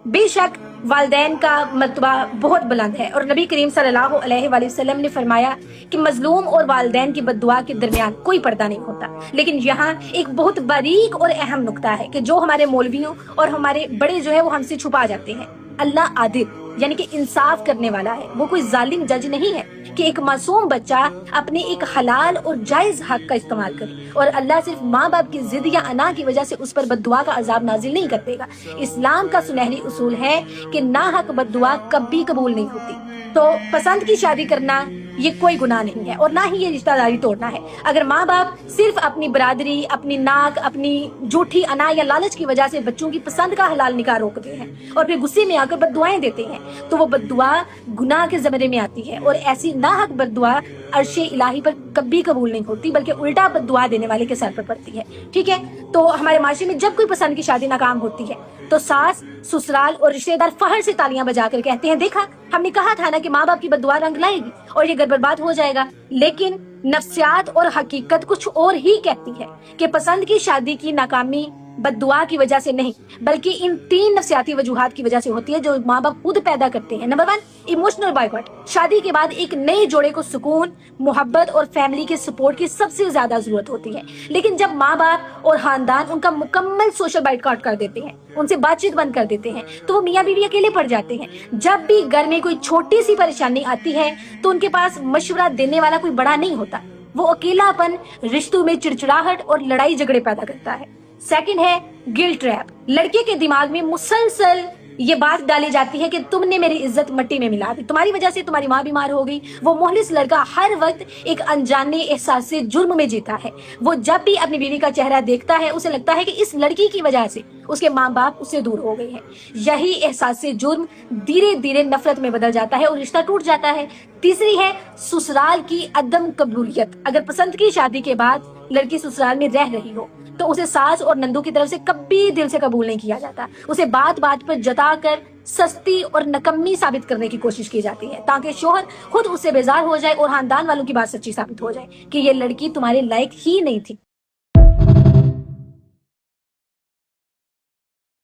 بے شک والدین کا مرتبہ بہت بلند ہے، اور نبی کریم صلی اللہ علیہ وآلہ وسلم نے فرمایا کہ مظلوم اور والدین کی بد دعا کے درمیان کوئی پردہ نہیں ہوتا۔ لیکن یہاں ایک بہت باریک اور اہم نقطہ ہے کہ جو ہمارے مولویوں اور ہمارے بڑے جو ہے وہ ہم سے چھپا جاتے ہیں۔ اللہ عادل یعنی کہ انصاف کرنے والا ہے، وہ کوئی ظالم جج نہیں ہے کہ ایک معصوم بچہ اپنے ایک حلال اور جائز حق کا استعمال کرے، اور اللہ صرف ماں باپ کی ضد یا انا کی وجہ سے اس پر بد دعا کا عذاب نازل نہیں کر دے گا۔ اسلام کا سنہری اصول ہے کہ ناحق بد دعا کبھی قبول نہیں ہوتی۔ تو پسند کی شادی کرنا یہ کوئی گناہ نہیں ہے، اور نہ ہی یہ رشتہ داری توڑنا ہے۔ اگر ماں باپ صرف اپنی برادری، اپنی ناک، اپنی جھوٹی انا یا لالچ کی وجہ سے بچوں کی پسند کا حلال نکاح روکتے ہیں اور پھر غصے میں آ کر بد دعائیں دیتے ہیں، تو وہ بد دعا گناہ کے زمرے میں آتی ہے، اور ایسی ناحق بد دعا عرش الہی پر کبھی قبول نہیں ہوتی، بلکہ الٹا بد دعا دینے والے کے سر پر پڑتی ہے۔ ٹھیک ہے، تو ہمارے معاشرے میں جب کوئی پسند کی شادی ناکام ہوتی ہے تو ساس، سسرال اور رشتے دار فخر سے تالیاں بجا کر کہتے ہیں، دیکھا ہم نے کہا تھا نا کہ ماں باپ کی بد دعا رنگ لائے گی اور یہ گھر برباد ہو جائے گا۔ لیکن نفسیات اور حقیقت کچھ اور ہی کہتی ہے کہ پسند کی شادی کی ناکامی بد دعا کی وجہ سے نہیں، بلکہ ان 3 نفسیاتی وجوہات کی وجہ سے ہوتی ہے جو ماں باپ خود پیدا کرتے ہیں۔ Number 1، emotional boycott. شادی کے بعد ایک نئے جوڑے کو سکون، محبت اور فیملی کے سپورٹ کی سب سے زیادہ ضرورت ہوتی ہے، لیکن جب ماں باپ اور خاندان ان کا مکمل سوشل بائیکاٹ کر دیتے ہیں، ان سے بات چیت بند کر دیتے ہیں، تو وہ میاں بیوی اکیلے پڑ جاتے ہیں۔ جب بھی گھر میں کوئی چھوٹی سی پریشانی آتی ہے تو ان کے پاس مشورہ دینے والا کوئی بڑا نہیں ہوتا، وہ اکیلا پن رشتوں میں چڑچڑاہٹ اور لڑائی جھگڑے پیدا کرتا ہے۔ سیکنڈ ہے گلٹ ٹریپ۔ لڑکے کے دماغ میں مسلسل یہ بات ڈالی جاتی ہے کہ تم نے میری عزت مٹی میں ملا دی، تمہاری وجہ سے تمہاری ماں بیمار ہو گئی۔ وہ مخلص لڑکا ہر وقت ایک انجانے احساس سے جرم میں جیتا ہے۔ وہ جب بھی اپنی بیوی کا چہرہ دیکھتا ہے اسے لگتا ہے کہ اس لڑکی کی وجہ سے اس کے ماں باپ اس سے دور ہو گئے ہیں۔ یہی احساس سے جرم دھیرے دھیرے نفرت میں بدل جاتا ہے اور رشتہ ٹوٹ جاتا ہے۔ تیسری ہے سسرال کی عدم قبولیت۔ اگر پسند کی شادی کے بعد لڑکی سسرال میں رہ رہی ہو تو اسے ساس اور نندو کی طرف سے کبھی دل سے قبول نہیں کیا جاتا، اسے بات بات پر جتا کر سستی اور نکمی ثابت کرنے کی کوشش کی جاتی ہے تاکہ شوہر خود اس سے بیزار ہو جائے اور خاندان والوں کی بات سچی ثابت ہو جائے کہ یہ لڑکی تمہارے لائق ہی نہیں تھی۔